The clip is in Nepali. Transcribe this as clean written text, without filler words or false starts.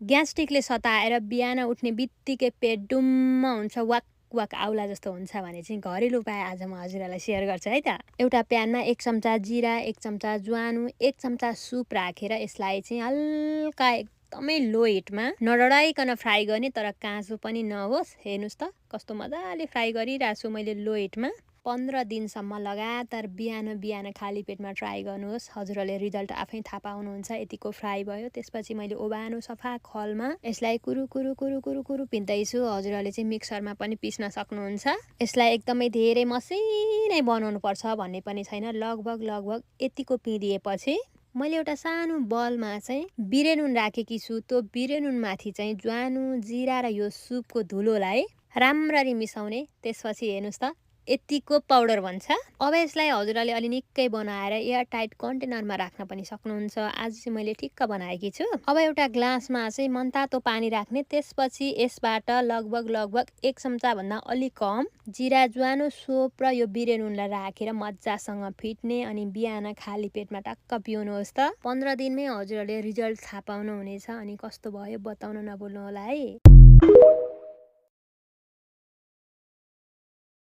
ग्यास्ट्रिकले सताएर बिहान उठ्ने बित्तिकै पेट डुम्म हुन्छ, वाक वाक आउला जस्तो हुन्छ भने चाहिँ घरेलु उपाय आज म हजुरहरूलाई सेयर गर्छु है त। एउटा प्यानमा 1 चम्चा जिरा, 1 चम्चा ज्वानो, 1 चम्चा सुप राखेर यसलाई चाहिँ हल्का एकदमै लो हिटमा नडराइकन फ्राई गर्ने, तर काँचो पनि नहोस्। हेर्नुहोस् त कस्तो मजाले फ्राई गरिरहेको छु मैले लो हिटमा। 15 दिनसम्म लगातार बिहान बिहान खाली पेटमा ट्राई गर्नुहोस्। हजुरहरूले रिजल्ट आफै थाहा पाउनुहुन्छ। यतिको फ्राई भयो, त्यसपछि मैले ओभानो सफा खलमा यसलाई कुरु कुरु कुरु कुरु कुरु पिन्दैछु। हजुरहरूले चाहिँ मिक्सरमा पनि पिस्न सक्नुहुन्छ। यसलाई एकदमै धेरै मसिनै बनाउनु पर्छ भन्ने पनि छैन। लगभग यतिको पिँधिएपछि मैले एउटा सानो बलमा चाहिँ बिरे नुन राखेकी छु। त्यो बिरे नुनमाथि चाहिँ ज्वानो, जिरा र यो सुपको धुलोलाई राम्ररी मिसाउने। त्यसपछि हेर्नुहोस् त यतिको पाउडर बन्छ। अब यसलाई हजुरहरूले अलि निकै बनाएर एयर टाइट कन्टेनरमा राख्न पनि सक्नुहुन्छ। आज चाहिँ मैले ठिक्क बनाएकी छु। अब एउटा ग्लासमा चाहिँ मनतातो पानी राख्ने, त्यसपछि यसबाट लगभग 1 चम्चा भन्दा अलि कम जिरा, ज्वानो, सोप र यो बिरे नुनलाई राखेर मजासँग फिट्ने अनि बिहान खाली पेटमा टक्क पिउनुहोस् त। 15 दिनमै हजुरहरूले रिजल्ट थाहा पाउनुहुनेछ। अनि कस्तो भयो बताउन नभुल्नु होला है।